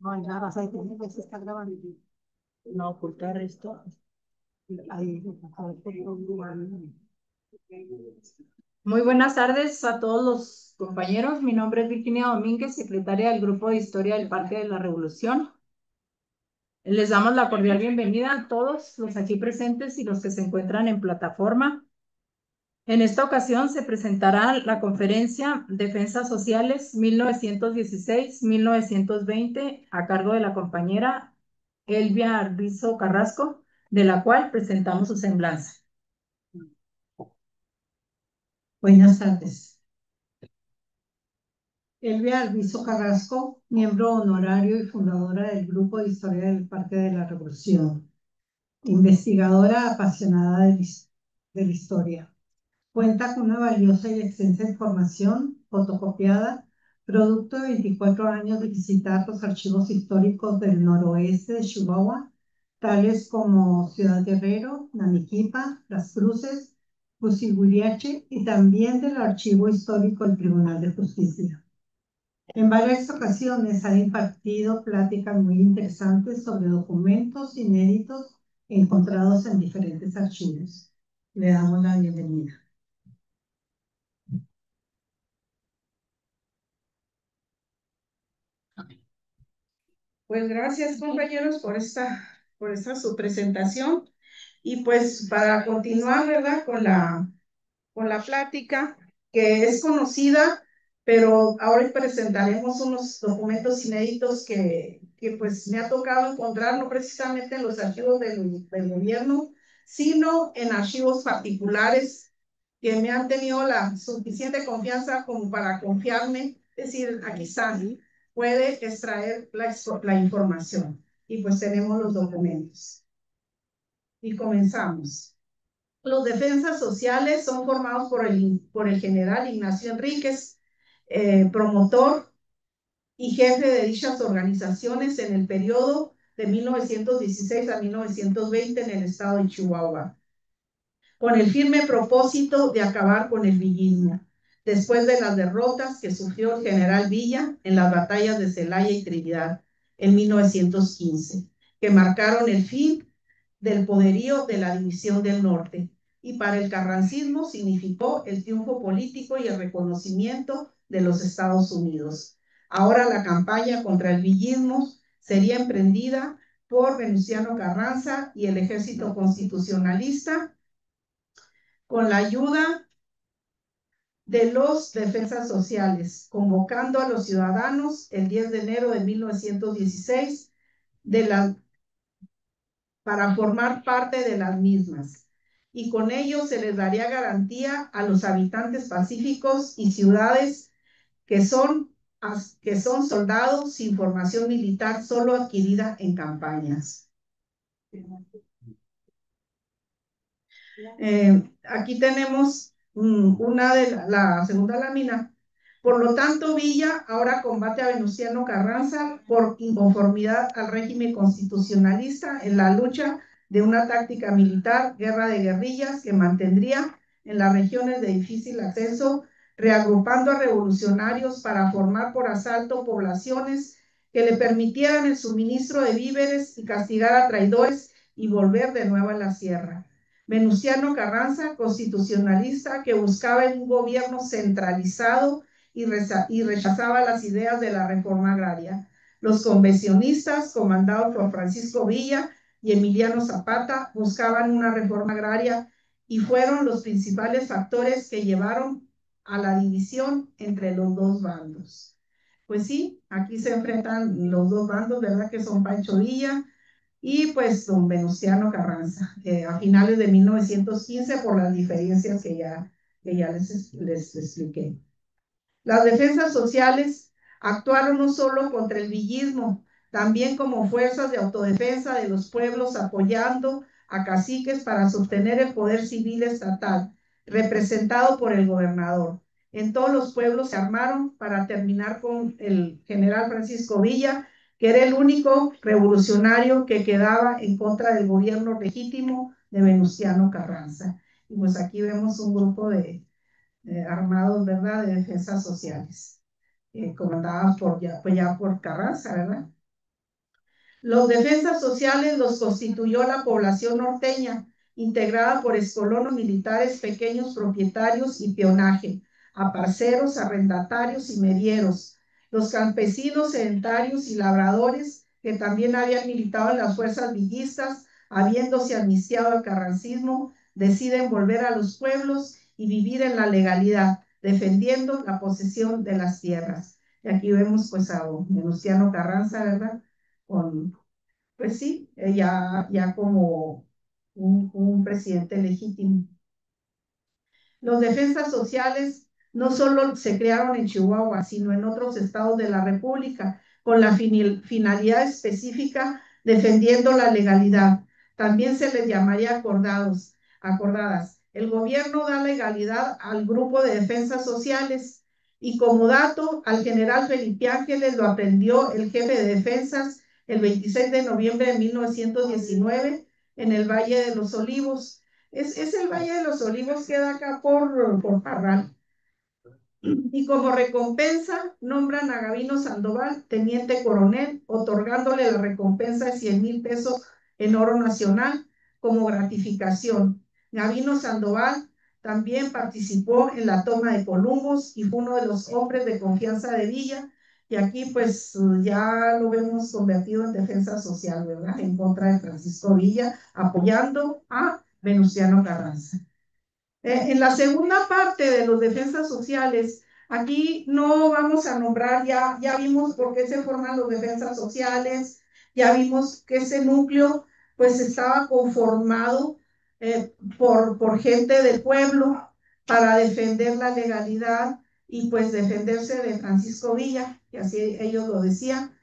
No, ya vas a tener que se está grabando. No ocultar esto. Ahí, a ver, por favor. Muy buenas tardes a todos los compañeros. Mi nombre es Virginia Domínguez, secretaria del Grupo de Historia del Parque de la Revolución. Les damos la cordial bienvenida a todos los aquí presentes y los que se encuentran en plataforma. En esta ocasión se presentará la conferencia Defensas Sociales 1916-1920 a cargo de la compañera Elvia Arbizo Carrasco, de la cual presentamos su semblanza. Buenas tardes. Elvia Arbizo Carrasco, miembro honorario y fundadora del Grupo de Historia del Parque de la Revolución, investigadora apasionada de la historia. Cuenta con una valiosa y extensa información fotocopiada, producto de 24 años de visitar los archivos históricos del noroeste de Chihuahua, tales como Ciudad Guerrero, Namiquipa, Las Cruces, Cusiguiriache y también del archivo histórico del Tribunal de Justicia. En varias ocasiones ha impartido pláticas muy interesantes sobre documentos inéditos encontrados en diferentes archivos. Le damos la bienvenida. Pues gracias, compañeros, por esta su presentación. Y pues para continuar, ¿verdad? Con la plática, que es conocida, pero ahora presentaremos unos documentos inéditos que pues me ha tocado encontrar, no precisamente en los archivos del gobierno, sino en archivos particulares que me han tenido la suficiente confianza como para confiarme, es decir, aquí está, puede extraer la información. Y pues tenemos los documentos. Y comenzamos. Los defensas sociales son formados por el general Ignacio Enríquez, promotor y jefe de dichas organizaciones en el periodo de 1916 a 1920 en el estado de Chihuahua, con el firme propósito de acabar con el villismo, después de las derrotas que sufrió el general Villa en las batallas de Celaya y Trinidad en 1915, que marcaron el fin del poderío de la División del Norte. Y para el carrancismo significó el triunfo político y el reconocimiento de los Estados Unidos. Ahora la campaña contra el villismo sería emprendida por Venustiano Carranza y el ejército constitucionalista con la ayuda de los defensas sociales, convocando a los ciudadanos el 10 de enero de 1916 para formar parte de las mismas. Y con ello se les daría garantía a los habitantes pacíficos y ciudades que son soldados sin formación militar solo adquirida en campañas. Aquí tenemos una de la segunda lámina. Por lo tanto, Villa ahora combate a Venustiano Carranza por inconformidad al régimen constitucionalista en la lucha de una táctica militar, guerra de guerrillas, que mantendría en las regiones de difícil acceso, reagrupando a revolucionarios para formar por asalto poblaciones que le permitieran el suministro de víveres y castigar a traidores y volver de nuevo a la sierra. Venustiano Carranza, constitucionalista que buscaba un gobierno centralizado y rechazaba las ideas de la reforma agraria. Los convencionistas, comandados por Francisco Villa y Emiliano Zapata, buscaban una reforma agraria y fueron los principales factores que llevaron a la división entre los dos bandos. Pues sí, aquí se enfrentan los dos bandos, ¿verdad? Que son Pancho Villa y pues don Venustiano Carranza, a finales de 1915 por las diferencias que ya les expliqué. Las defensas sociales actuaron no solo contra el villismo, también como fuerzas de autodefensa de los pueblos, apoyando a caciques para sostener el poder civil estatal, representado por el gobernador. En todos los pueblos se armaron para terminar con el general Francisco Villa, que era el único revolucionario que quedaba en contra del gobierno legítimo de Venustiano Carranza. Y pues aquí vemos un grupo de armados, ¿verdad?, de defensas sociales, comandados pues ya por Carranza, ¿verdad? Los defensas sociales los constituyó la población norteña, integrada por excolonos militares, pequeños propietarios y peonaje, aparceros, arrendatarios y medieros, los campesinos sedentarios y labradores que también habían militado en las fuerzas villistas, habiéndose amnistiado al carrancismo, deciden volver a los pueblos y vivir en la legalidad, defendiendo la posesión de las tierras. Y aquí vemos pues a Venustiano Carranza, ¿verdad? Con, pues sí, ya como un presidente legítimo. Los defensas sociales no solo se crearon en Chihuahua, sino en otros estados de la República, con la finalidad específica defendiendo la legalidad. También se les llamaría acordadas. El gobierno da legalidad al grupo de defensas sociales y como dato, al general Felipe Ángeles lo aprendió el jefe de defensas el 26 de noviembre de 1919 en el Valle de los Olivos. Es el Valle de los Olivos, queda acá por Parral. Y como recompensa nombran a Gavino Sandoval, teniente coronel, otorgándole la recompensa de 100,000 pesos en oro nacional como gratificación. Gavino Sandoval también participó en la toma de Columbus y fue uno de los hombres de confianza de Villa. Y aquí pues ya lo vemos convertido en defensa social, ¿verdad? En contra de Francisco Villa, apoyando a Venustiano Carranza. En la segunda parte de los defensas sociales, aquí no vamos a nombrar, ya vimos por qué se forman los defensas sociales, ya vimos que ese núcleo pues estaba conformado por gente del pueblo para defender la legalidad y pues defenderse de Francisco Villa, que así ellos lo decían.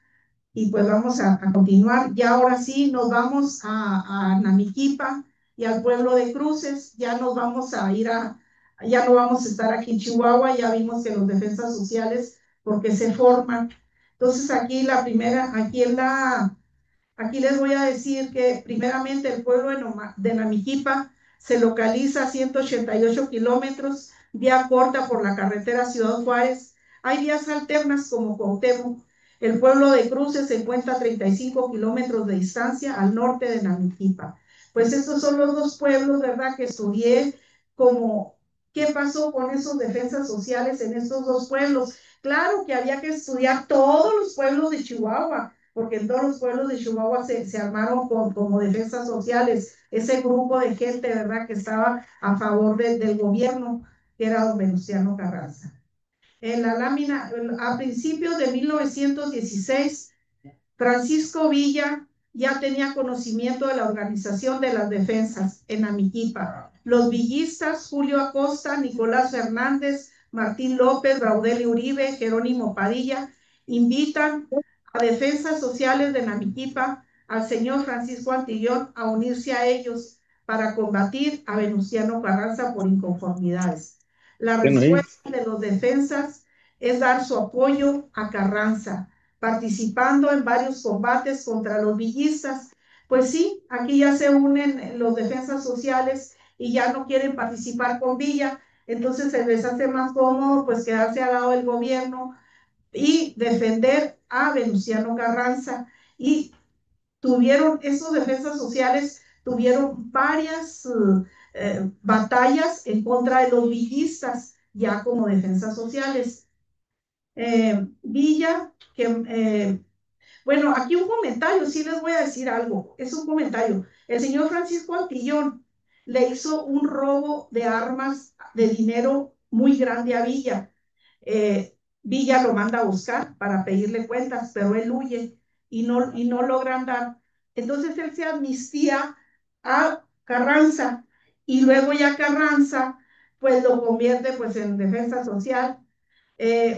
Y pues vamos a continuar. Ya ahora sí nos vamos a Namiquipa y al pueblo de Cruces. Ya nos vamos a ir ya no vamos a estar aquí en Chihuahua. Ya vimos que los defensas sociales, porque se forman. Entonces aquí la primera, aquí les voy a decir que primeramente el pueblo de Namiquipa se localiza a 188 kilómetros, vía corta por la carretera Ciudad Juárez. Hay vías alternas como Cuauhtémoc. El pueblo de Cruces se encuentra a 35 kilómetros de distancia al norte de Namiquipa. Pues estos son los dos pueblos, ¿verdad?, que estudié como qué pasó con esos defensas sociales en estos dos pueblos. Claro que había que estudiar todos los pueblos de Chihuahua, porque en todos los pueblos de Chihuahua se armaron como defensas sociales, ese grupo de gente, ¿verdad?, que estaba a favor del gobierno, que era don Venustiano Carranza. En la lámina, a principios de 1916, Francisco Villa ya tenía conocimiento de la organización de las defensas en Amiquipa. Los villistas, Julio Acosta, Nicolás Fernández, Martín López, Raudelio Uribe, Jerónimo Padilla, invitan a defensas sociales de Namiquipa al señor Francisco Antillón a unirse a ellos para combatir a Venustiano Carranza por inconformidades. La respuesta de los defensas es dar su apoyo a Carranza, participando en varios combates contra los villistas. Pues sí, aquí ya se unen los defensas sociales y ya no quieren participar con Villa, entonces se les hace más cómodo pues quedarse al lado del gobierno y defender a Venustiano Carranza. Y esos defensas sociales tuvieron varias batallas en contra de los villistas, ya como defensas sociales. Villa, bueno, aquí un comentario, sí les voy a decir algo, es un comentario. El señor Francisco Antillón le hizo un robo de armas, de dinero muy grande a Villa. Villa lo manda a buscar para pedirle cuentas, pero él huye y no logran dar. Entonces él se amnistía a Carranza y luego ya Carranza pues lo convierte pues en defensa social.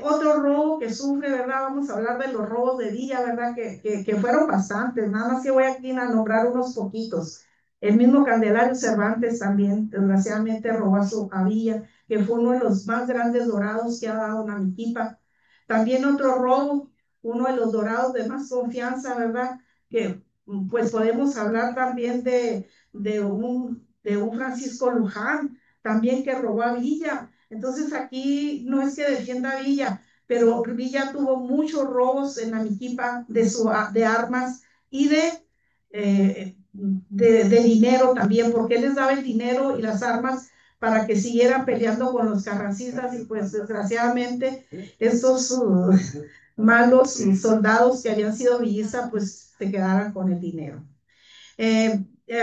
Otro robo que sufre, ¿verdad? Vamos a hablar de los robos de Villa, ¿verdad? Que fueron bastantes, nada más que voy aquí a nombrar unos poquitos. El mismo Candelario Cervantes también, desgraciadamente, robó a Villa, que fue uno de los más grandes dorados que ha dado Namiquipa. También otro robo uno de los dorados de más confianza, ¿verdad? Que pues podemos hablar también de un Francisco Luján, también que robó a Villa. Entonces aquí no es que defienda a Villa, pero Villa tuvo muchos robos en Amiquipa de armas y de dinero también, porque él les daba el dinero y las armas para que siguieran peleando con los carrancistas y pues desgraciadamente esos malos soldados que habían sido villistas pues se quedaran con el dinero.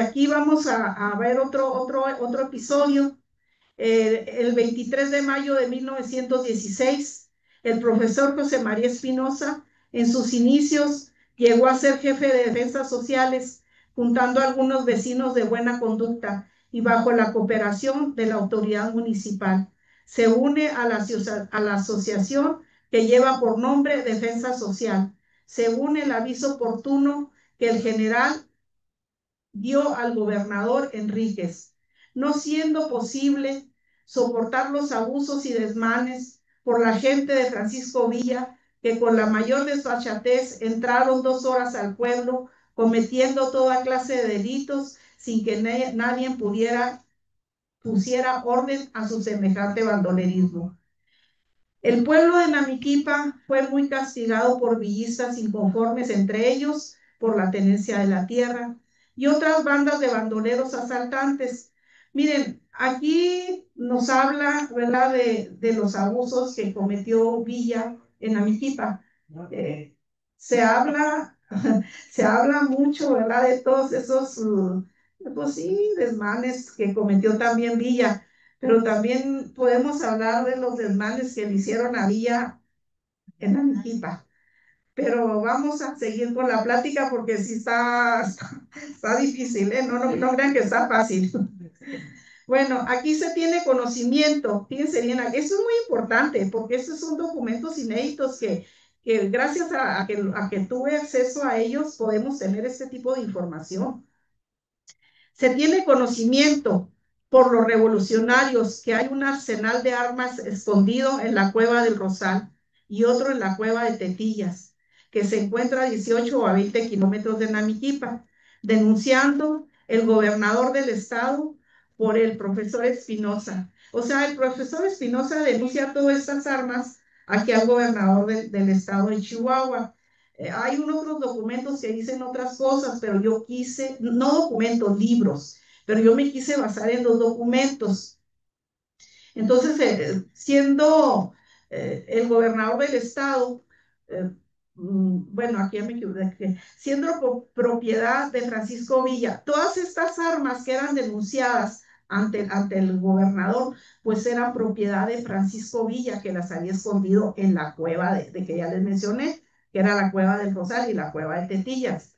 Aquí vamos a ver otro episodio. El 23 de mayo de 1916, el profesor José María Espinosa, en sus inicios, llegó a ser jefe de defensas sociales, juntando a algunos vecinos de buena conducta y bajo la cooperación de la autoridad municipal. Se une a la asociación que lleva por nombre Defensa Social. Según el aviso oportuno que el general dio al gobernador Enríquez, no siendo posible soportar los abusos y desmanes por la gente de Francisco Villa, que con la mayor desfachatez entraron 2 horas al pueblo, cometiendo toda clase de delitos sin que nadie pusiera orden a su semejante bandolerismo. El pueblo de Namiquipa fue muy castigado por villistas inconformes, entre ellos por la tenencia de la tierra y otras bandas de bandoleros asaltantes. Miren, aquí nos habla, ¿verdad?, de los abusos que cometió Villa en Namiquipa. Se habla, se habla mucho, ¿verdad?, de todos esos, pues sí, desmanes que cometió también Villa, pero también podemos hablar de los desmanes que le hicieron a Villa en Arequipa. Pero vamos a seguir con la plática porque sí está difícil, ¿eh? No crean que está fácil. Bueno, aquí se tiene conocimiento, fíjense bien, eso es muy importante porque estos son documentos inéditos que gracias a que tuve acceso a ellos podemos tener este tipo de información. Se tiene conocimiento por los revolucionarios que hay un arsenal de armas escondido en la cueva del Rosal y otro en la cueva de Tetillas, que se encuentra a 18 o a 20 kilómetros de Namiquipa, denunciando el gobernador del estado por el profesor Espinosa. O sea, el profesor Espinosa denuncia todas estas armas aquí al gobernador del estado de Chihuahua. Hay otros documentos que dicen otras cosas, pero yo quise, no documentos, libros, pero yo me quise basar en los documentos. Entonces, siendo el gobernador del estado, bueno, aquí ya me equivoqué, siendo propiedad de Francisco Villa, todas estas armas que eran denunciadas ante el gobernador, pues eran propiedad de Francisco Villa, que las había escondido en la cueva de que ya les mencioné, que era la cueva del Rosal y la cueva de Tetillas.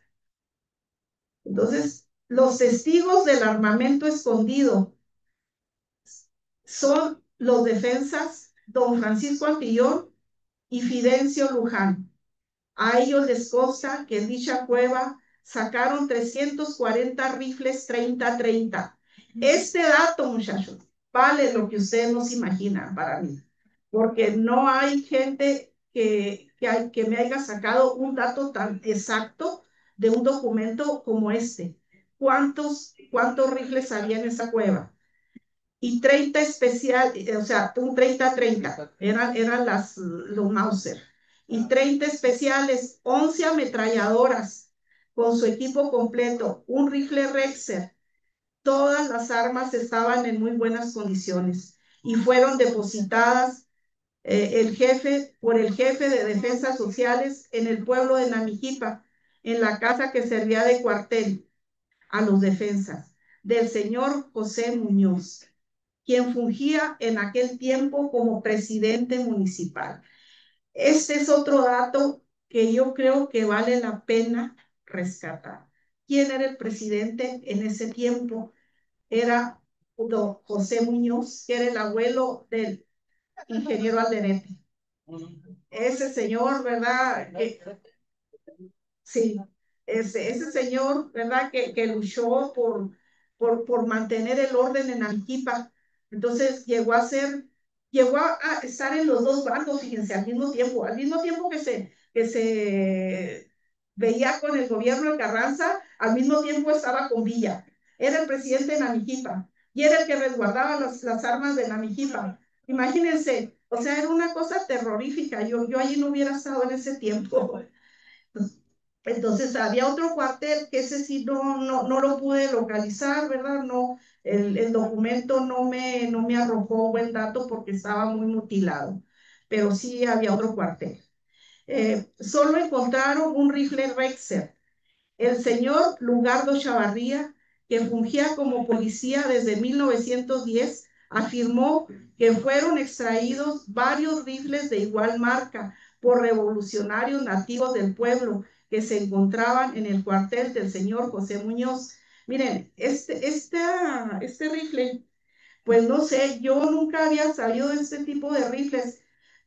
Entonces, los testigos del armamento escondido son los defensas don Francisco Antillón y Fidencio Luján. A ellos les consta que en dicha cueva sacaron 340 rifles 30-30. Este dato, muchachos, vale lo que ustedes no se imaginan para mí, porque no hay gente que me haya sacado un dato tan exacto de un documento como este. ¿Cuántos rifles había en esa cueva? Y 30 especial, o sea, un 30-30, eran los Mauser. Y 30 especiales, 11 ametralladoras con su equipo completo, un rifle Rexer. Todas las armas estaban en muy buenas condiciones y fueron depositadas por el jefe de defensas sociales en el pueblo de Namijipa, en la casa que servía de cuartel a los defensas, del señor José Muñoz, quien fungía en aquel tiempo como presidente municipal. Este es otro dato que yo creo que vale la pena rescatar. ¿Quién era el presidente en ese tiempo? Era don José Muñoz, que era el abuelo del ingeniero Alderete. Ese señor, ¿verdad? Sí, ese señor, ¿verdad? Que luchó por mantener el orden en Arequipa. Entonces llegó a estar en los dos bandos, fíjense, al mismo tiempo que que se veía con el gobierno de Carranza, al mismo tiempo estaba con Villa. Era el presidente de Namijipa y era el que resguardaba las armas de Namijipa. Imagínense, o sea, era una cosa terrorífica. Yo allí no hubiera estado en ese tiempo. Entonces había otro cuartel que ese sí no lo pude localizar, ¿verdad? No, el documento no me arrojó buen dato porque estaba muy mutilado, pero sí había otro cuartel. Solo encontraron un rifle Rexer. El señor Lugardo Chavarría, que fungía como policía desde 1910, afirmó que fueron extraídos varios rifles de igual marca por revolucionarios nativos del pueblo que se encontraban en el cuartel del señor José Muñoz. Miren, este rifle, pues no sé, yo nunca había sabido de este tipo de rifles,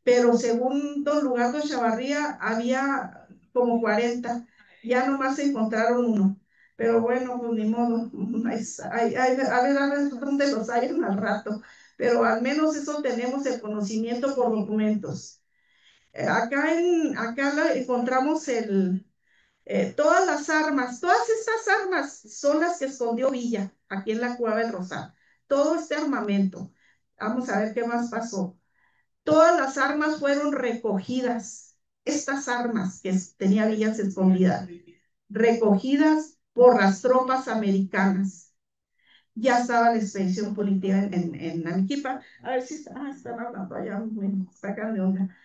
pero según don Lugardo Chavarría había como 40, ya nomás encontraron uno. Pero bueno, pues ni modo, a ver dónde los hayan al rato, pero al menos eso tenemos el conocimiento por documentos. Acá encontramos todas estas armas son las que escondió Villa, aquí en la Cueva del Rosal. Todo este armamento. Vamos a ver qué más pasó. Todas las armas fueron recogidas. Estas armas que tenía Villa escondidas, recogidas por las tropas americanas. Ya estaba la expedición punitiva en Namijipa. A ver si están hablando allá, me sacan de onda.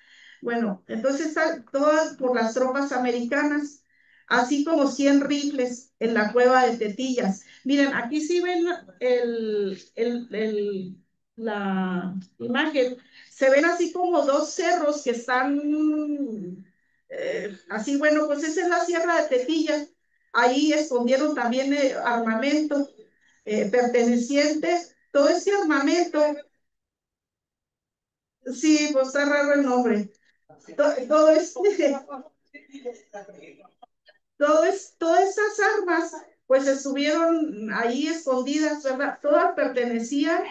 Bueno, entonces todas por las tropas americanas, así como 100 rifles en la cueva de Tetillas. Miren, aquí sí ven la imagen. Se ven así como dos cerros que están así, bueno, pues esa es la Sierra de Tetillas. Ahí escondieron también armamento perteneciente. Todo ese armamento, sí, pues está raro el nombre. Todo este, todas esas armas, pues estuvieron ahí escondidas, ¿verdad? Todas pertenecían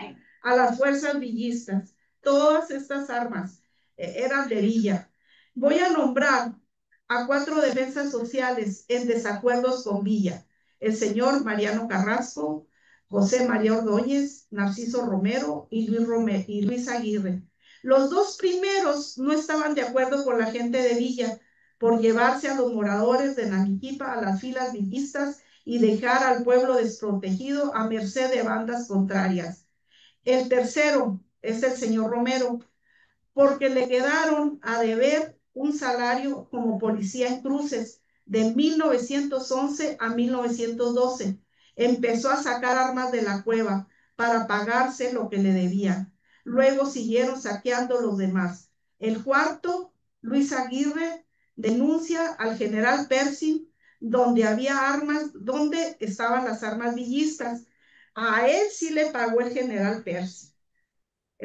a las fuerzas villistas. Todas estas armas eran de Villa. Voy a nombrar a 4 defensas sociales en desacuerdos con Villa. El señor Mariano Carrasco, José María Ordóñez, Narciso Romero y Luis Aguirre. Los dos primeros no estaban de acuerdo con la gente de Villa por llevarse a los moradores de Namijipa a las filas villistas y dejar al pueblo desprotegido a merced de bandas contrarias. El tercero es el señor Romero, porque le quedaron a deber un salario como policía en cruces de 1911 a 1912. Empezó a sacar armas de la cueva para pagarse lo que le debían. Luego siguieron saqueando los demás. El cuarto, Luis Aguirre, denuncia al general Percy donde había armas, donde estaban las armas villistas. A él sí le pagó el general Percy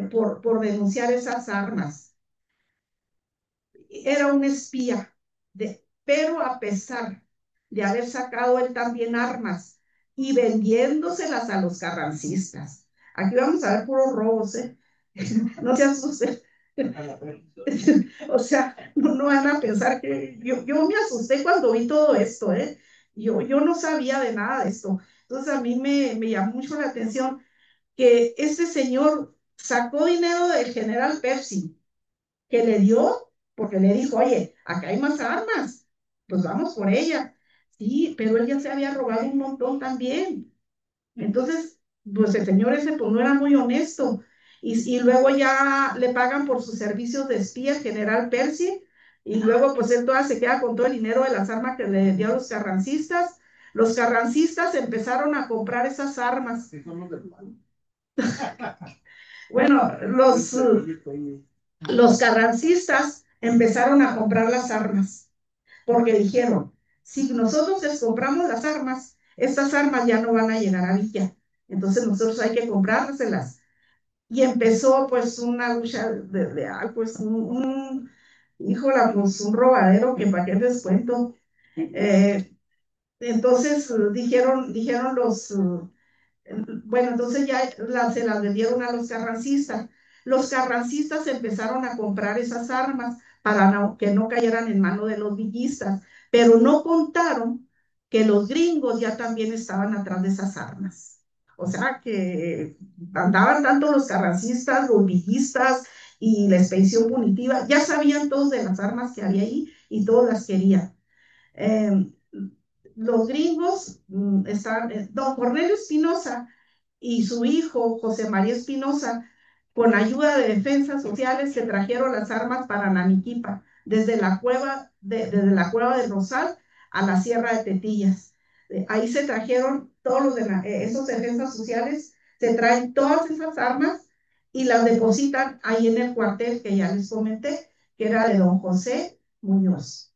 por denunciar esas armas. Era un espía, pero a pesar de haber sacado él también armas y vendiéndoselas a los carrancistas. Aquí vamos a ver puros robos, ¿eh? No se asusten. O sea, no van a pensar que yo me asusté cuando vi todo esto, ¿eh? Yo no sabía de nada de esto. Entonces a mí me llamó mucho la atención que este señor sacó dinero del general Percy que le dio, porque le dijo, oye, acá hay más armas, pues vamos por ella. Sí, pero él ya se había robado un montón también. Entonces, pues el señor ese pues no era muy honesto. Y luego ya le pagan por sus servicios de espía el general Percy, y luego pues él toda se queda con todo el dinero de las armas que le dio a los carrancistas. Los carrancistas empezaron a comprar esas armas. Bueno, los carrancistas empezaron a comprar las armas, porque dijeron, si nosotros les compramos las armas, estas armas ya no van a llegar a Villa, entonces nosotros hay que comprárselas. Y empezó pues una lucha pues híjola, pues un robadero que para qué les cuento. Entonces dijeron bueno, entonces ya se las vendieron a los carrancistas. Los carrancistas empezaron a comprar esas armas para que no cayeran en manos de los villistas, pero no contaron que los gringos ya también estaban atrás de esas armas. O sea que andaban tanto los carrancistas, los villistas y la expedición punitiva, ya sabían todos de las armas que había ahí y todos las querían. Eh, los gringos estaban, don Cornelio Espinosa y su hijo José María Espinosa, con ayuda de defensas sociales, se trajeron las armas para Naniquipa, desde la cueva del Rosal a la Sierra de Tetillas. Ahí se trajeron todos esos defensas sociales, se traen todas esas armas y las depositan ahí en el cuartel que ya les comenté, que era de don José Muñoz.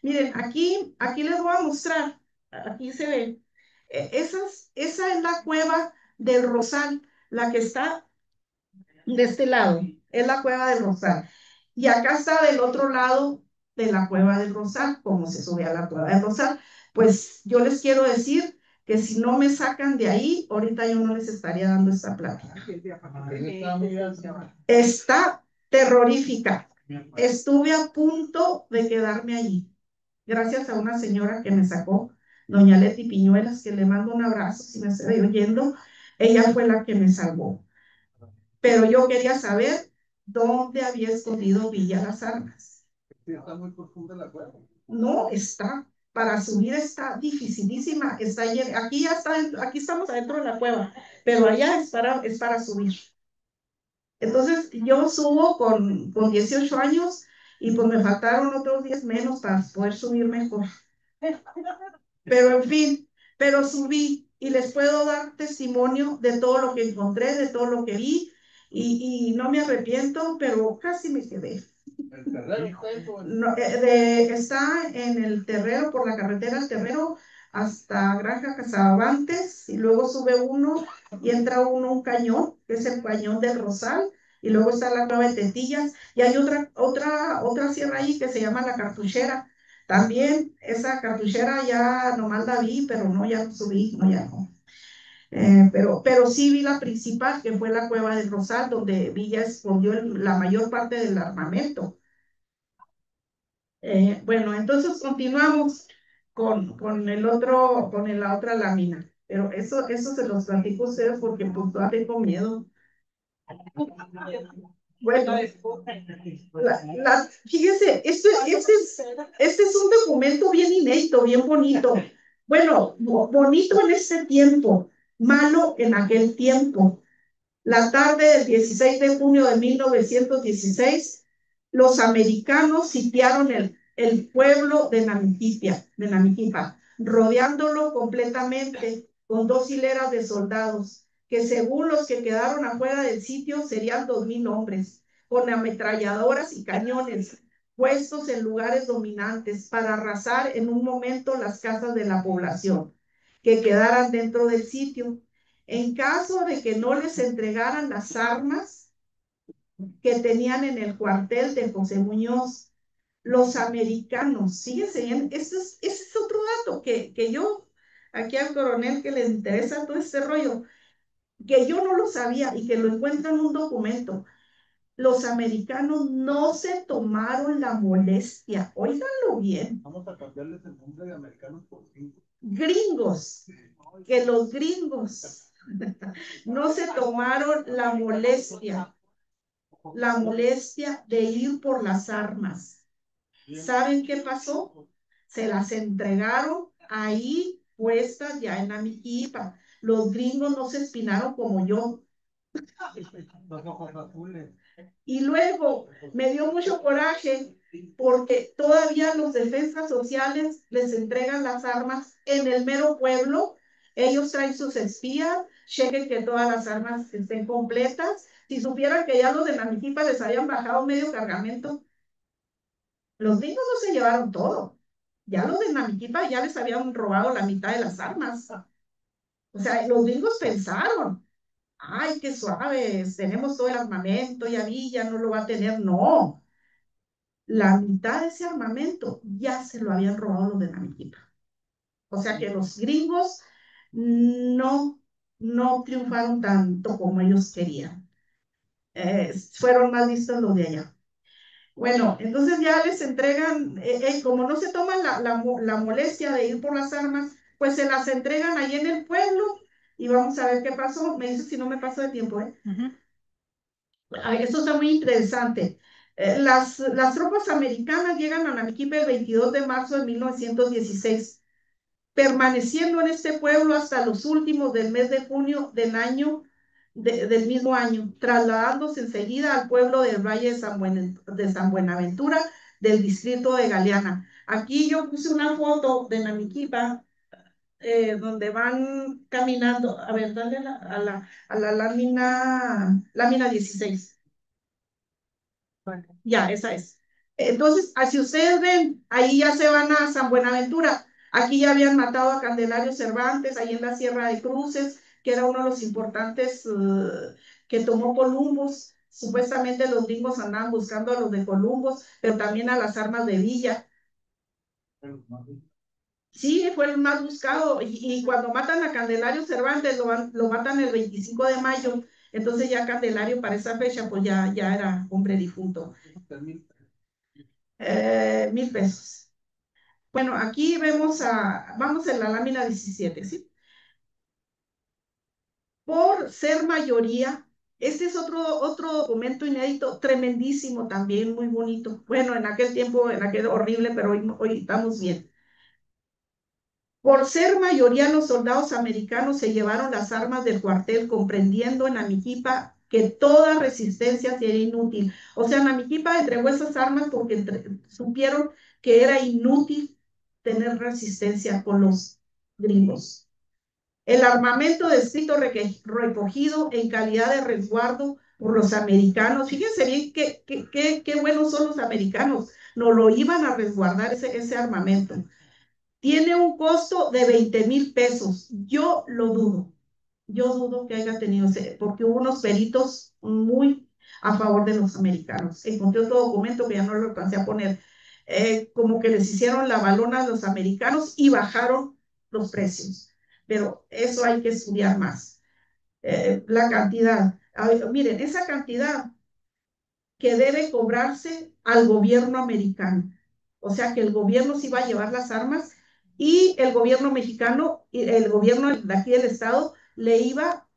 Miren, aquí les voy a mostrar, aquí se ve, esa es la cueva del Rosal, la que está de este lado, es la cueva del Rosal. Y acá está del otro lado de la cueva del Rosal, como se sube a la cueva del Rosal. Pues yo les quiero decir que si no me sacan de ahí, ahorita yo no les estaría dando esta plática. Está terrorífica. Estuve a punto de quedarme allí gracias a una señora que me sacó, doña Leti Piñuelas, que le mando un abrazo si me estoy oyendo. Ella fue la que me salvó. Pero yo quería saber dónde había escondido Villa Las Armas. Está muy profunda la cueva. No, está. Para subir está dificilísima. Está aquí ya está, aquí estamos adentro de la cueva, pero allá es para subir. Entonces yo subo con 18 años y pues me faltaron otros 10 menos para poder subir mejor. Pero en fin, pero subí y les puedo dar testimonio de todo lo que encontré, de todo lo que vi y no me arrepiento, pero casi me quedé. ¿El terrero? No, está en el Terrero, por la carretera del Terrero hasta Granja Casabantes y luego sube uno y entra uno a un cañón, que es el Cañón del Rosal, y luego está la Cueva de Tetillas y hay otra sierra ahí que se llama La Cartuchera. También esa cartuchera ya nomás la vi, pero no, ya no subí, no, ya no. Pero sí vi la principal, que fue la Cueva del Rosal, donde Villa escondió la mayor parte del armamento. Bueno, entonces continuamos con la otra lámina. Pero eso se los platico a ustedes porque pues todavía tengo miedo. Bueno, fíjese, este es un documento bien inédito, bien bonito. Bueno, bonito en este tiempo, malo en aquel tiempo. La tarde del 16 de junio de 1916, los americanos sitiaron el pueblo de Namiquipa, rodeándolo completamente con 2 hileras de soldados, que según los que quedaron afuera del sitio serían 2,000 hombres, con ametralladoras y cañones puestos en lugares dominantes para arrasar en un momento las casas de la población que quedaran dentro del sitio. En caso de que no les entregaran las armas que tenían en el cuartel de José Muñoz, los americanos, fíjense bien, ese es otro dato que yo, aquí al coronel que le interesa todo este rollo, que yo no lo sabía y que lo encuentro en un documento. Los americanos no se tomaron la molestia, óiganlo bien. Vamos a cambiarles el nombre de americanos por gringos, que los gringos no se tomaron la molestia de ir por las armas. ¿Saben qué pasó? Se las entregaron ahí puestas ya en Amiquipa. Los gringos no se espinaron como yo. Y luego me dio mucho coraje porque todavía los defensas sociales les entregan las armas en el mero pueblo. Ellos traen sus espías, chequen que todas las armas estén completas. Si supieran que ya los de Namiquipa les habían bajado medio cargamento, los gringos no se llevaron todo. Ya los de Namiquipa ya les habían robado la mitad de las armas. O sea, los gringos pensaron, ay, qué suaves, tenemos todo el armamento, ya Villa no lo va a tener. No, la mitad de ese armamento ya se lo habían robado los de Namiquipa. O sea que los gringos no, no triunfaron tanto como ellos querían. Fueron más listos los de allá. Bueno, entonces ya les entregan, como no se toman la molestia de ir por las armas, pues se las entregan ahí en el pueblo y vamos a ver qué pasó. Me dice si no me paso de tiempo, ¿eh? Ay, esto está muy interesante. Las tropas americanas llegan a Namequipe el 22 de marzo de 1916, permaneciendo en este pueblo hasta los últimos del mes de junio del año del mismo año, trasladándose enseguida al pueblo del Valle de San Buenaventura, del distrito de Galeana. Aquí yo puse una foto de Namiquipa, donde van caminando, a ver, dale a la lámina 16. Ya, esa es. Entonces, así ustedes ven, ahí ya se van a San Buenaventura. Aquí ya habían matado a Candelario Cervantes, ahí en la Sierra de Cruces, que era uno de los importantes que tomó Columbus. Supuestamente los gringos andaban buscando a los de Columbus, pero también a las armas de Villa. Sí, fue el más buscado. Y cuando matan a Candelario Cervantes, lo matan el 25 de mayo. Entonces ya Candelario para esa fecha, pues ya era hombre difunto. 1,000 pesos. Bueno, aquí vamos en la lámina 17, ¿sí? Por ser mayoría, este es otro documento inédito, tremendísimo también, muy bonito. Bueno, en aquel tiempo, en aquel horrible, pero hoy estamos bien. Por ser mayoría, los soldados americanos se llevaron las armas del cuartel, comprendiendo en Amiquipa que toda resistencia sería inútil. O sea, Namiquipa entregó esas armas porque supieron que era inútil tener resistencia con los gringos. El armamento descrito recogido en calidad de resguardo por los americanos. Fíjense bien qué buenos son los americanos. No lo iban a resguardar ese armamento. Tiene un costo de 20,000 pesos. Yo lo dudo. Yo dudo que haya tenido ese, porque hubo unos peritos muy a favor de los americanos. Encontré otro documento que ya no lo alcancé a poner, como que les hicieron la balona a los americanos y bajaron los precios. Pero eso hay que estudiar más. La cantidad. A ver, miren, esa cantidad que debe cobrarse al gobierno americano. O sea que el gobierno sí va a llevar las armas y el gobierno mexicano, el gobierno de aquí del estado, le iba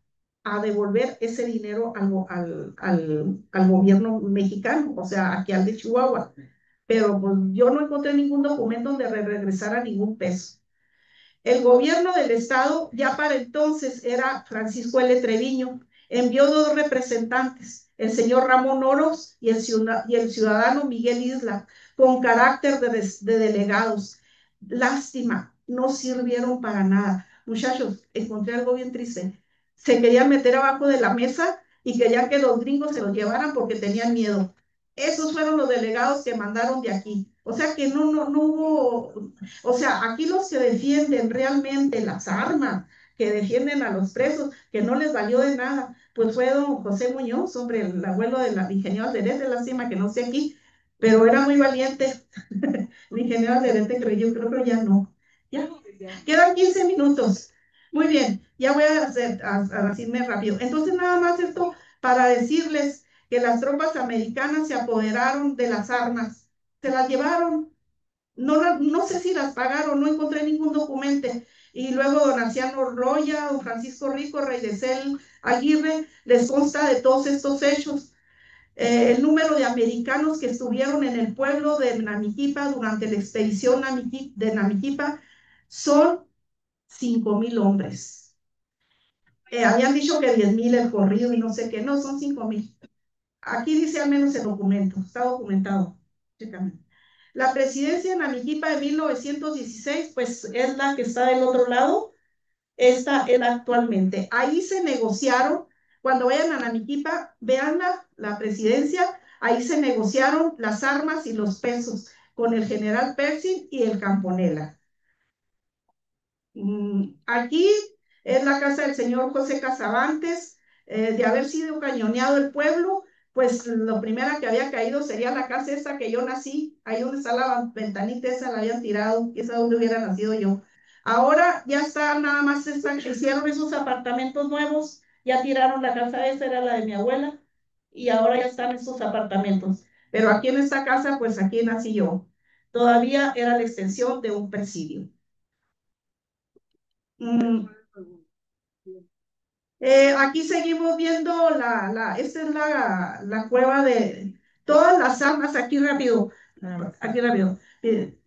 a devolver ese dinero al gobierno mexicano, o sea, aquí al de Chihuahua. Pero pues, yo no encontré ningún documento donde regresara ningún peso. El gobierno del estado, ya para entonces era Francisco L. Treviño, envió dos representantes, el señor Ramón Oros y el ciudadano Miguel Isla, con carácter de delegados. Lástima, no sirvieron para nada. Muchachos, encontré algo bien triste. Se querían meter abajo de la mesa y querían que los gringos se los llevaran porque tenían miedo. Esos fueron los delegados que mandaron de aquí. O sea que no hubo, o sea, aquí los que defienden realmente las armas, que defienden a los presos, que no les valió de nada, pues fue don José Muñoz, hombre, el abuelo del ingeniero Alderete, lástima que no esté aquí, pero era muy valiente. El ingeniero Alderete creo que ya no. Ya, quedan 15 minutos. Muy bien, ya voy a decirme rápido. Entonces, nada más esto para decirles que las tropas americanas se apoderaron de las armas, se las llevaron, no sé si las pagaron, no encontré ningún documento. Y luego don Anciano Roya, don Francisco Rico, Rey de Cel, Aguirre, les consta de todos estos hechos. El número de americanos que estuvieron en el pueblo de Namiquipa durante la expedición de Namiquipa son 5,000 hombres. Habían dicho que 10,000 el corrido y no sé qué, no, son 5,000. Aquí dice al menos el documento, está documentado. Chécame. La presidencia de Namiquipa de 1916, pues es la que está del otro lado, esta es actualmente. Ahí se negociaron, cuando vayan a Namiquipa, vean la presidencia, ahí se negociaron las armas y los pesos con el general Pershing y el Camponela. Aquí es la casa del señor José Casabantes. De haber sido cañoneado el pueblo, pues lo primero que había caído sería la casa esa que yo nací, ahí donde está la ventanita esa, la habían tirado, esa donde hubiera nacido yo. Ahora ya está, nada más hicieron esos apartamentos nuevos, ya tiraron la casa esa, era la de mi abuela, y ahora ya están esos apartamentos. Pero aquí en esta casa, pues aquí nací yo. Todavía era la extensión de un presidio. Mm, aquí seguimos viendo esta es la cueva de todas las armas, aquí rápido.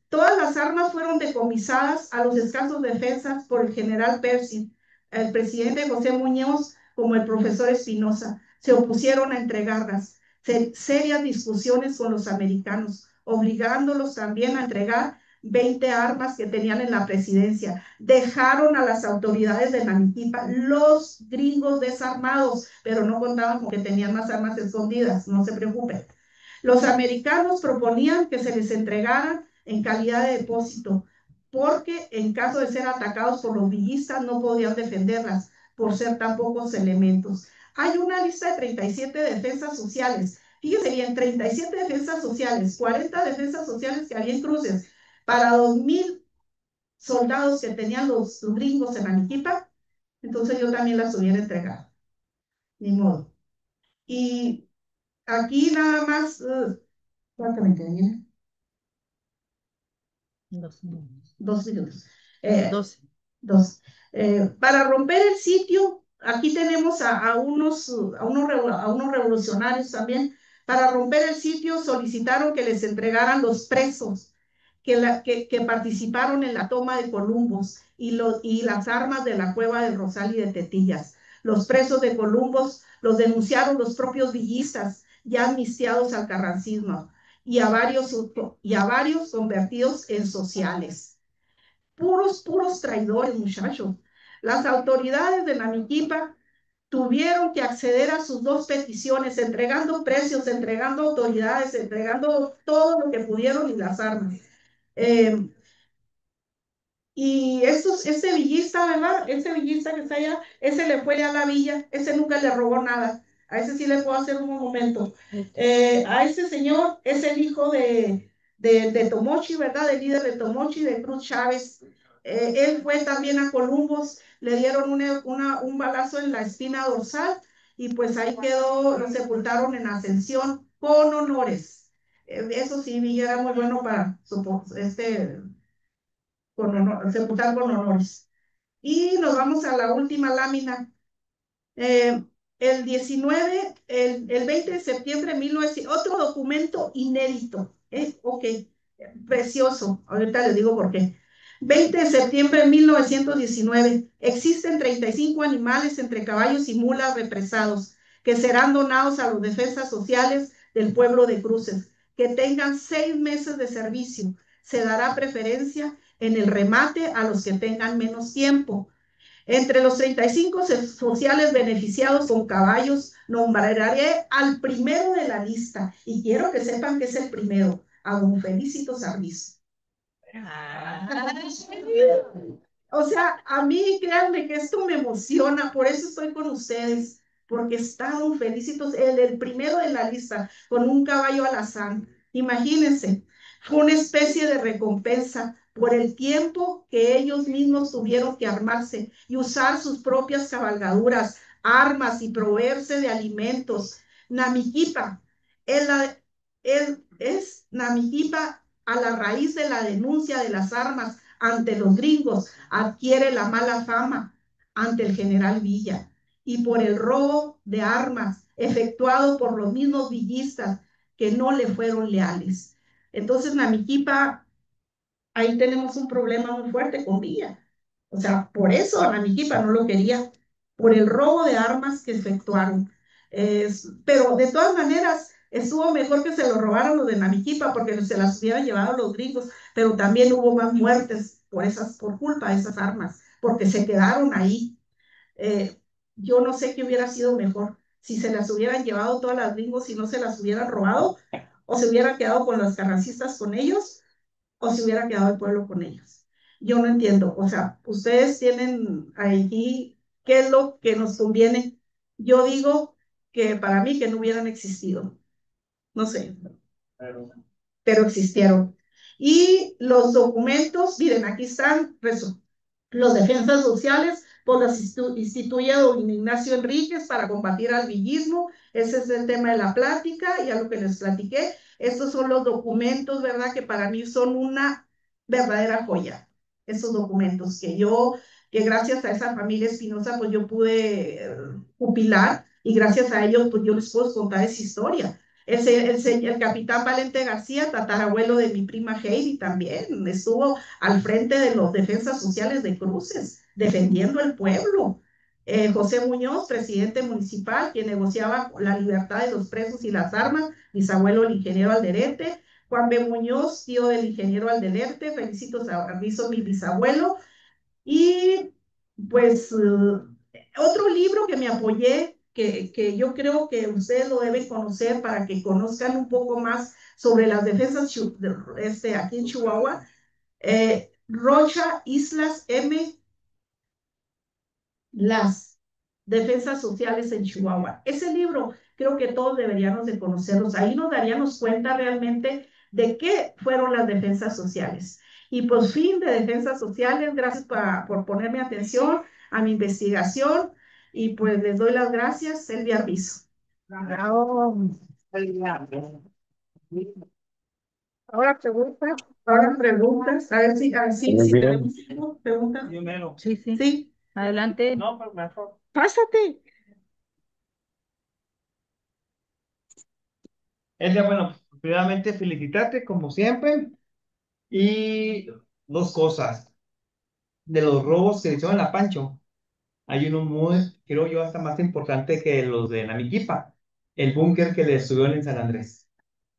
Todas las armas fueron decomisadas a los escasos defensas por el general Percy, el presidente José Muñoz, como el profesor Espinosa. Se opusieron a entregarlas. Serias discusiones con los americanos, obligándolos también a entregar 20 armas que tenían en la presidencia. Dejaron a las autoridades de Namiquipa, los gringos desarmados, pero no contaban con que tenían más armas escondidas, no se preocupen. Los americanos proponían que se les entregaran en calidad de depósito, porque en caso de ser atacados por los villistas no podían defenderlas por ser tan pocos elementos. Hay una lista de 37 defensas sociales. Fíjense bien, 37 defensas sociales, 40 defensas sociales que había en cruces para 2,000 soldados que tenían los gringos en Aniquipa, entonces yo también las hubiera entregado, ni modo. Y aquí nada más, ¿cuánto me queda? 2 minutos. 12. Dos. Para romper el sitio, aquí tenemos a unos revolucionarios también. Para romper el sitio solicitaron que les entregaran los presos que participaron en la toma de Columbus y las armas de la cueva del Rosal y de Tetillas. Los presos de Columbus los denunciaron los propios villistas, ya amnistiados al carrancismo, y a varios convertidos en sociales. Puros traidores, muchachos. Las autoridades de Namiquipa tuvieron que acceder a sus dos peticiones, entregando precios, entregando autoridades, entregando todo lo que pudieron y las armas. Eh, y este villista, ¿verdad? Ese villista que está allá, ese le fue a la villa, ese nunca le robó nada. A ese sí le puedo hacer un monumento. A ese señor es el hijo de Tomochi, ¿verdad? El líder de Tomochi, de Cruz Chávez. Él fue también a Columbus, le dieron un balazo en la espina dorsal y pues ahí quedó, lo sepultaron en Ascensión con honores. Eso sí, Villa era muy bueno para sepultar con honores. Y nos vamos a la última lámina. Eh, el 20 de septiembre de 1900, otro documento inédito. Ok, precioso. Ahorita les digo por qué. 20 de septiembre de 1919. Existen 35 animales entre caballos y mulas represados que serán donados a los defensas sociales del pueblo de Cruces, que tengan 6 meses de servicio. Se dará preferencia en el remate a los que tengan menos tiempo. Entre los 35 sociales beneficiados con caballos, nombraré al primero de la lista y quiero que sepan que es el primero, a don Felicito Sarviso. O sea, a mí, créanme que esto me emociona, por eso estoy con ustedes, porque está don Felicito, el primero de la lista, con un caballo alazán. Imagínense, fue una especie de recompensa por el tiempo que ellos mismos tuvieron que armarse y usar sus propias cabalgaduras, armas y proveerse de alimentos. Namiquipa, es Namiquipa a la raíz de la denuncia de las armas ante los gringos, adquiere la mala fama ante el general Villa y por el robo de armas efectuado por los mismos villistas que no le fueron leales. Entonces, Namiquipa, ahí tenemos un problema muy fuerte con Villa. O sea, por eso Namiquipa no lo quería, por el robo de armas que efectuaron. Pero de todas maneras, estuvo mejor que se lo robaron los de Namiquipa porque se las hubieran llevado los gringos, pero también hubo más muertes por culpa de esas armas, porque se quedaron ahí. Eh, yo no sé qué hubiera sido mejor, si se las hubieran llevado todas las gringos y no se las hubieran robado, o se hubieran quedado con los carrancistas con ellos, o se hubiera quedado el pueblo con ellos. Yo no entiendo, o sea, ustedes tienen allí qué es lo que nos conviene. Yo digo que para mí que no hubieran existido, no sé, pero existieron. Y los documentos, miren, aquí están los defensas sociales, pues los instituye don Ignacio Enríquez para combatir al villismo. Ese es el tema de la plática, ya lo que les platiqué. Estos son los documentos, ¿verdad? Que para mí son una verdadera joya. Esos documentos que gracias a esa familia Espinosa, pues yo pude jubilar y gracias a ellos, pues yo les puedo contar esa historia. El capitán Valente García, tatarabuelo de mi prima Heidi, también estuvo al frente de los defensas sociales de Cruces, defendiendo el pueblo. José Muñoz, presidente municipal, quien negociaba la libertad de los presos y las armas, bisabuelo del ingeniero Alderete. Juan B. Muñoz, tío del ingeniero Alderete, felicito a mi bisabuelo. Y pues otro libro que me apoyé, que yo creo que ustedes lo deben conocer para que conozcan un poco más sobre las defensas aquí en Chihuahua, Rocha Islas M las defensas sociales en Chihuahua. Ese libro creo que todos deberíamos de conocerlos. Ahí nos daríamos cuenta realmente de qué fueron las defensas sociales. Y por fin de defensas sociales, gracias por ponerme atención a mi investigación y pues les doy las gracias, Elvia Arbizo. Bravo. Ahora preguntas, ahora preguntas, a ver si tenemos preguntas. Sí, sí. Sí. Adelante. No, pero mejor. Pásate. Elia, bueno, primeramente felicitarte como siempre y dos cosas. De los robos que se hicieron en la Pancho, hay uno muy, creo yo, hasta más importante que los de Namiquipa, el búnker que le estuvieron en San Andrés.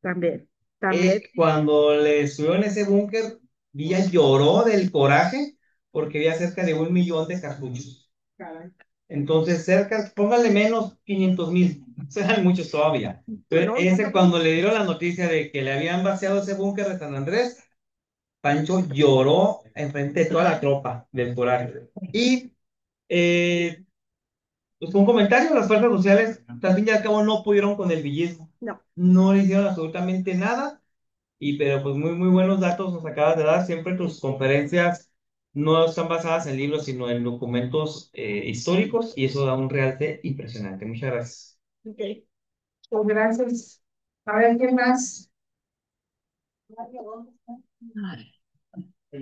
También, también. Cuando le estuvieron en ese búnker, Villa lloró del coraje porque había cerca de 1 millón de cartuchos. Caray. Entonces, póngale menos 500,000, serán muchos todavía. Pero cuando le dieron la noticia de que le habían vaciado ese búnker de San Andrés, Pancho lloró enfrente de toda la tropa del coraje. Y eh, pues un comentario, las fuerzas sociales, al fin y al cabo, no pudieron con el villismo. No. No le hicieron absolutamente nada. Pero pues muy, muy buenos datos nos acabas de dar. Siempre tus conferencias no están basadas en libros, sino en documentos históricos, y eso da un realce impresionante. Muchas gracias. Ok. Pues gracias. A ver, ¿qué más?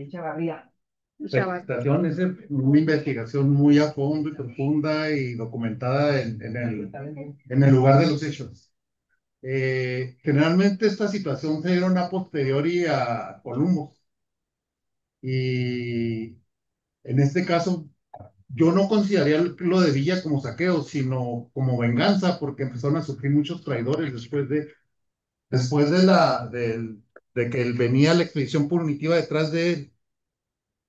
Chavarría. Presentación es una investigación muy a fondo y profunda y documentada en el lugar de los hechos. Generalmente esta situación se dieron a posteriori a Columbo y en este caso yo no consideraría lo de Villa como saqueo, sino como venganza porque empezaron a sufrir muchos traidores después de que él venía la expedición punitiva detrás de él.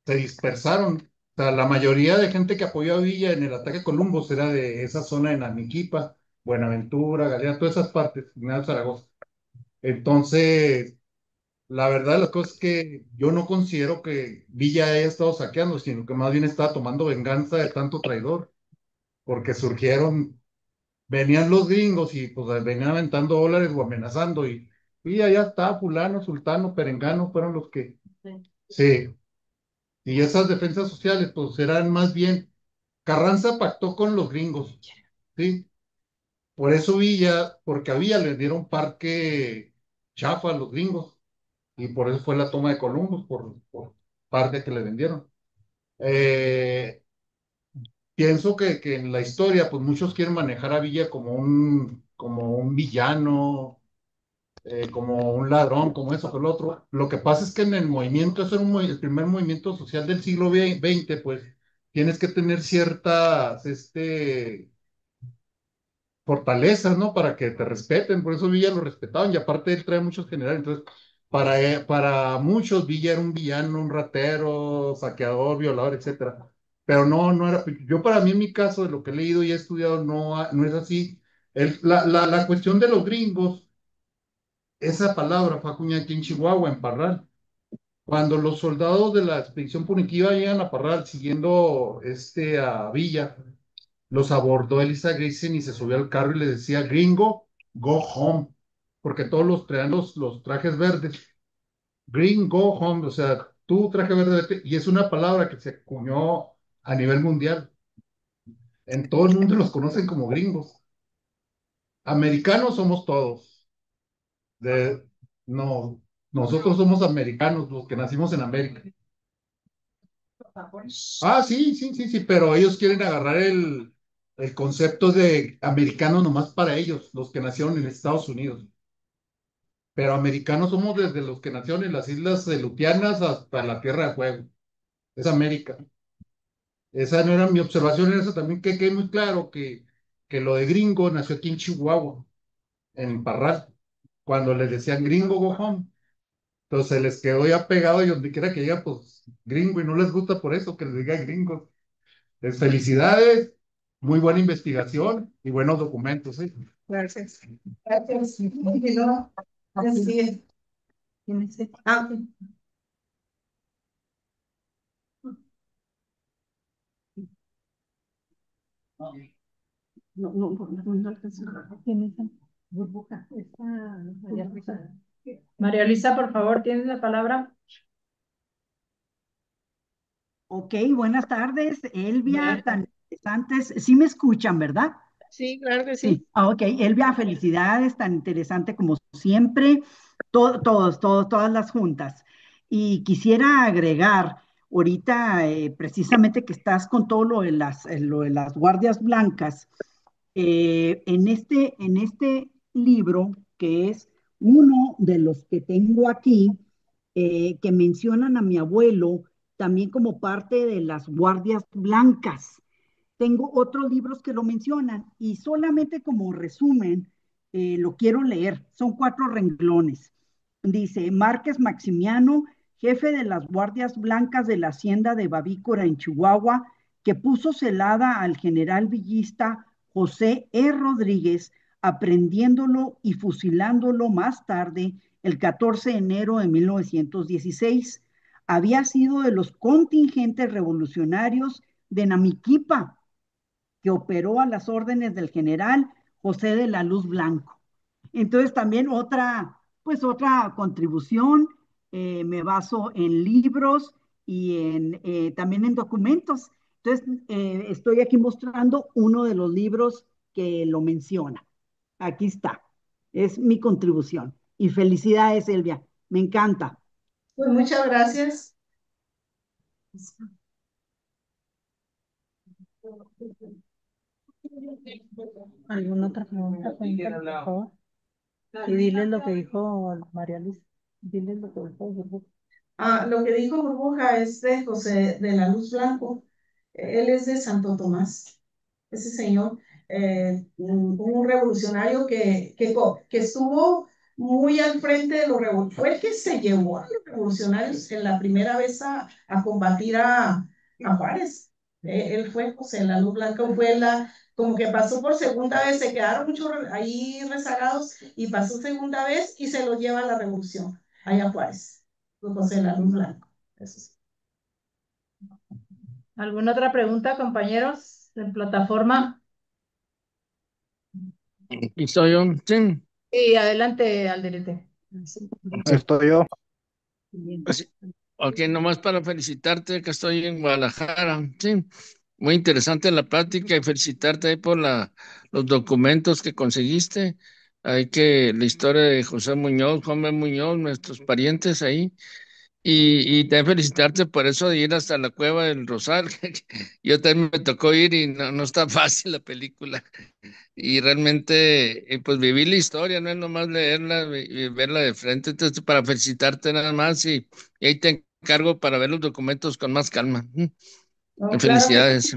Se dispersaron. O sea, la mayoría de gente que apoyó a Villa en el ataque a Columbus era de esa zona de Namiquipa, Buenaventura, Galera, todas esas partes, General Zaragoza. Entonces, la verdad de las cosas es que yo no considero que Villa haya estado saqueando, sino que más bien estaba tomando venganza de tanto traidor, porque venían los gringos y pues venían aventando dólares o amenazando y Villa ya está, fulano, sultano, perengano, fueron los que... Sí. Y esas defensas sociales, pues eran más bien, Carranza pactó con los gringos, ¿sí? Por eso Villa, porque a Villa le dieron parque chafa a los gringos, y por eso fue la toma de Columbus, por parque que le vendieron. Eh, Pienso que en la historia, pues muchos quieren manejar a Villa como un villano, como un ladrón, como eso, que lo otro. Lo que pasa es que en el movimiento, eso era el primer movimiento social del siglo XX, pues tienes que tener ciertas fortalezas, ¿no? Para que te respeten, por eso Villa lo respetaban, y aparte él trae muchos generales, entonces para muchos Villa era un villano, un ratero, saqueador, violador, etcétera. Pero no era, yo para mí en mi caso, de lo que he leído y he estudiado, no es así. La cuestión de los gringos, esa palabra fue acuñada aquí en Chihuahua, en Parral. Cuando los soldados de la expedición punitiva llegan a Parral siguiendo a Villa, los abordó Elisa Grayson y se subió al carro y le decía, gringo, go home, porque todos los traían los trajes verdes. Green, go home, o sea, tú traje verde, vete, y es una palabra que se acuñó a nivel mundial. En todo el mundo los conocen como gringos. Americanos somos todos. No, nosotros somos americanos, los que nacimos en América. Ah, sí, sí, sí, sí, pero ellos quieren agarrar el concepto de americano nomás para ellos, los que nacieron en Estados Unidos. Pero americanos somos desde los que nacieron en las Islas Aleutianas hasta la Tierra de Fuego. Es América. Esa no era mi observación, era eso también que quede muy claro que lo de gringo nació aquí en Chihuahua, en Parral, cuando les decían gringo go home. Entonces se les quedó ya pegado y donde quiera que diga, pues gringo, y no les gusta por eso que les diga gringo. Felicidades, muy buena investigación y buenos documentos, ¿sí? Gracias. Gracias. No, así es. Ah, no alcanzo. ¿Quién es esa? Burbuja. Esta María Luisa. María Luisa, por favor, tienes la palabra. Ok, buenas tardes, Elvia, Buenas tan interesantes. Sí me escuchan, ¿verdad? Sí, claro que sí. Sí, ok, Elvia, felicidades, tan interesante como siempre, todas las juntas. Y quisiera agregar, ahorita, precisamente que estás con todo lo de las guardias blancas, en este libro, que es uno de los que tengo aquí, que mencionan a mi abuelo también como parte de las guardias blancas. Tengo otros libros que lo mencionan y solamente como resumen, lo quiero leer. Son 4 renglones. Dice, Márquez Maximiano, jefe de las guardias blancas de la hacienda de Babícora en Chihuahua, que puso celada al general villista José E. Rodríguez, aprendiéndolo y fusilándolo más tarde, el 14 de enero de 1916. Había sido de los contingentes revolucionarios de Namiquipa, que operó a las órdenes del general José de la Luz Blanco. Entonces también pues otra contribución, me baso en libros y también en documentos. Entonces, estoy aquí mostrando uno de los libros que lo menciona. Aquí está. Es mi contribución. Y felicidades, Elvia. Me encanta. Pues muchas gracias. ¿Alguna otra pregunta, por favor? Y diles lo que dijo María Luisa. Diles lo que dijo Burbuja. Lo que dijo Burbuja es de José de la Luz Blanco. Él es de Santo Tomás. Ese señor, un revolucionario que estuvo muy al frente de los revolucionarios. Fue el que se llevó a los revolucionarios en la primera vez a combatir a Juárez. Él fue José de la Luz Blanca, como que pasó por segunda vez, se quedaron muchos ahí rezagados y pasó segunda vez y se lo lleva a la revolución, allá a Juárez. José de la Luz Blanco. Eso sí. ¿Alguna otra pregunta, compañeros de plataforma? Y soy yo, sí. Sí, adelante, Alderete. Estoy yo. Pues, ok, nomás para felicitarte que estoy en Guadalajara, sí. Muy interesante la plática y felicitarte ahí por los documentos que conseguiste. Hay que la historia de José Muñoz, Juan B. Muñoz, nuestros parientes ahí. Y también felicitarte por eso de ir hasta la Cueva del Rosal. Yo también me tocó ir y no está fácil la película. Y realmente, pues vivir la historia, no es nomás leerla y verla de frente. Entonces, para felicitarte nada más y ahí te encargo para ver los documentos con más calma. No, claro que Felicidades.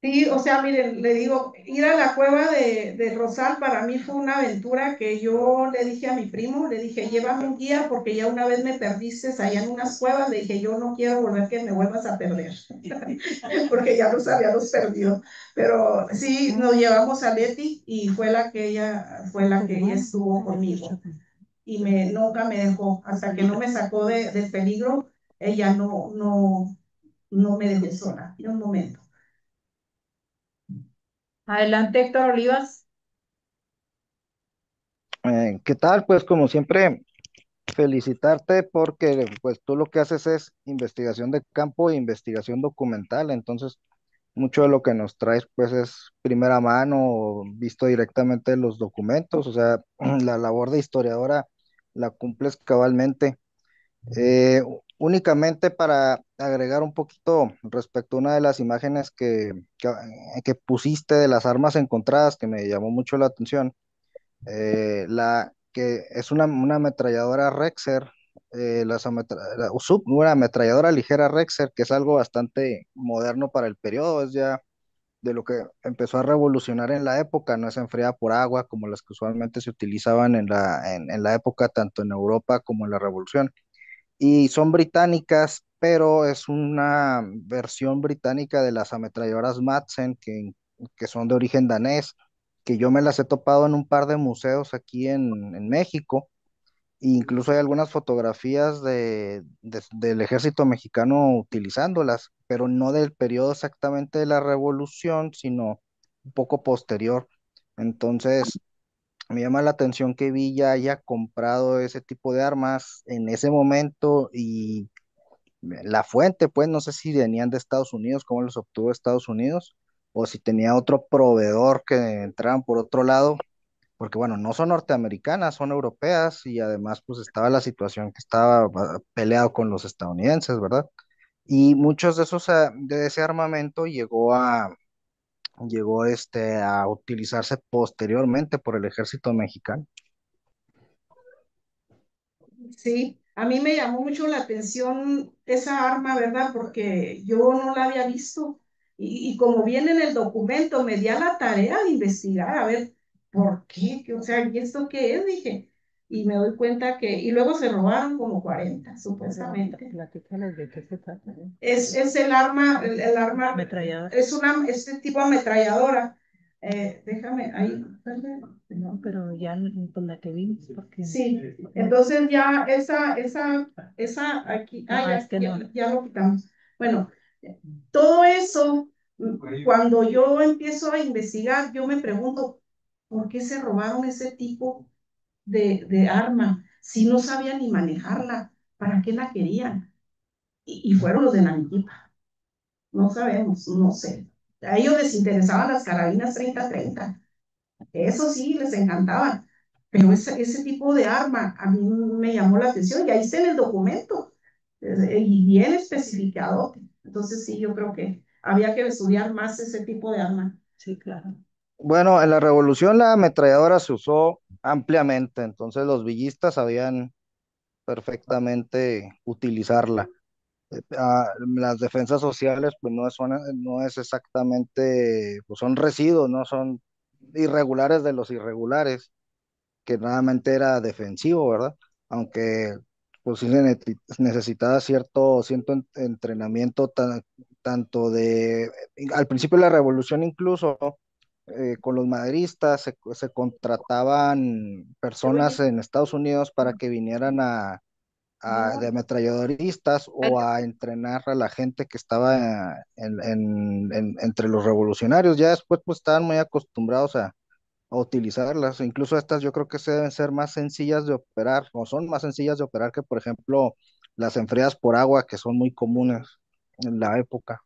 sí, o sea, miren, le digo, ir a la cueva de Rosal para mí fue una aventura que yo le dije a mi primo, le dije, llévame un guía porque ya una vez me perdiste allá en unas cuevas, le dije, yo no quiero volver que me vuelvas a perder, porque ya los habíamos perdido. Pero sí, nos llevamos a Leti y fue la que ella estuvo conmigo y nunca me dejó, hasta que no me sacó del peligro, ella no me dejó sola, ni un momento. Adelante, Héctor Olivas. ¿Qué tal? Pues como siempre, felicitarte porque pues tú lo que haces es investigación de campo e investigación documental. Entonces, mucho de lo que nos traes pues es primera mano o visto directamente en los documentos, o sea, la labor de historiadora la cumples cabalmente. Únicamente para agregar un poquito respecto a una de las imágenes que pusiste de las armas encontradas, que me llamó mucho la atención, la que es una ametralladora Rexer, una ametralladora ligera Rexer, que es algo bastante moderno para el periodo, es ya de lo que empezó a revolucionar en la época, no es enfriada por agua como las que usualmente se utilizaban en la época, tanto en Europa como en la Revolución. Y son británicas, pero es una versión británica de las ametralladoras Madsen, que son de origen danés, que yo me las he topado en un par de museos aquí en México. E incluso hay algunas fotografías del ejército mexicano utilizándolas, pero no del periodo exactamente de la Revolución, sino un poco posterior. Entonces, me llama la atención que Villa haya comprado ese tipo de armas en ese momento y la fuente, pues no sé si venían de Estados Unidos, cómo los obtuvo Estados Unidos, o si tenía otro proveedor que entraran por otro lado, porque bueno, no son norteamericanas, son europeas y además pues estaba la situación que estaba peleado con los estadounidenses, ¿verdad? Y muchos de esos, de ese armamento llegó a utilizarse posteriormente por el ejército mexicano. Sí, a mí me llamó mucho la atención esa arma, ¿verdad? Porque yo no la había visto. Y como viene en el documento, me di a la tarea de investigar, a ver, ¿por qué? O sea, ¿y esto qué es? Dije. Y me doy cuenta que, y luego se robaron como 40, supuestamente. Platícales de qué se trata. Es el arma, Ametralladora. este tipo de ametralladora. Déjame ahí. No, pero ya pues la que vimos, porque Sí, entonces ya esa aquí, no, ya, es que ya, no. ya lo quitamos. Bueno, todo eso, cuando yo empiezo a investigar, yo me pregunto, ¿por qué se robaron ese tipo de arma? Si no sabían ni manejarla, ¿para qué la querían? Y fueron los de la Naniquipa. No sabemos, no sé. A ellos les interesaban las carabinas 30-30. Eso sí, les encantaban. Pero ese tipo de arma a mí me llamó la atención y ahí está en el documento y bien especificado. Entonces sí, yo creo que había que estudiar más ese tipo de arma. Sí, claro. Bueno, en la Revolución la ametralladora se usó ampliamente, entonces los villistas sabían perfectamente utilizarla. Las defensas sociales, pues no es exactamente, pues son residuos, no son irregulares de los irregulares, que realmente era defensivo, ¿verdad? Aunque pues sí necesitaba cierto entrenamiento tanto al principio de la revolución incluso, con los maderistas se contrataban personas en Estados Unidos para que vinieran de ametralladoristas o a entrenar a la gente que estaba entre los revolucionarios. Ya después pues estaban muy acostumbrados a utilizarlas. Incluso estas yo creo que se deben ser más sencillas de operar o son más sencillas de operar que por ejemplo las enfriadas por agua que son muy comunes en la época.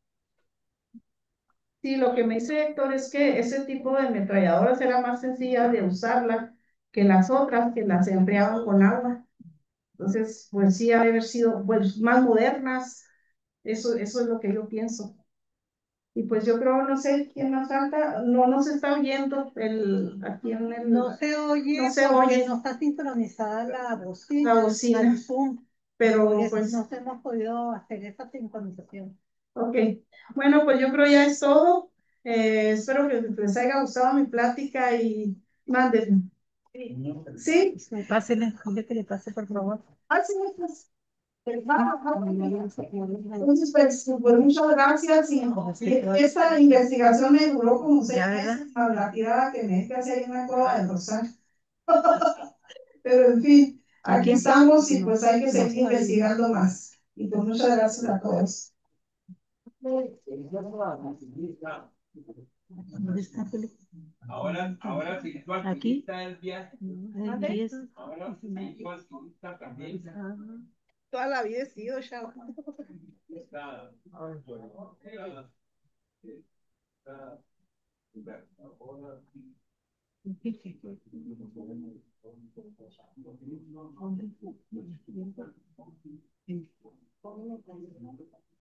Sí, lo que me dice Héctor es que ese tipo de ametralladoras era más sencilla de usarla que las otras que las enfriaban con agua. Entonces, pues sí, ha de haber sido pues, más modernas. Eso es lo que yo pienso. Y pues yo creo, no sé quién más falta, no nos está oyendo aquí en el, No se oye no se porque oye no está sincronizada la la bocina, bocina, al Zoom. pero Por eso pues, no hemos podido hacer esa sincronización. ok. Bueno, pues yo creo ya es todo. Espero que les haya gustado mi plática y manden. ¿Sí? Sí, pásele, dile que le pase, por favor. Sí, pues. Entonces, pues muchas gracias y esta investigación me duró como 6 meses a la tirada que me dejé hacer en una cueva de Rosal. Pero en fin, aquí estamos y pues hay que seguir investigando más. Y pues muchas gracias a todos. ¿Dónde está Felipe? Ahora sí, Aquí. está el viaje. Aquí es. Ahora sí, está también. Ah, Toda la vida he sido, chava. Está.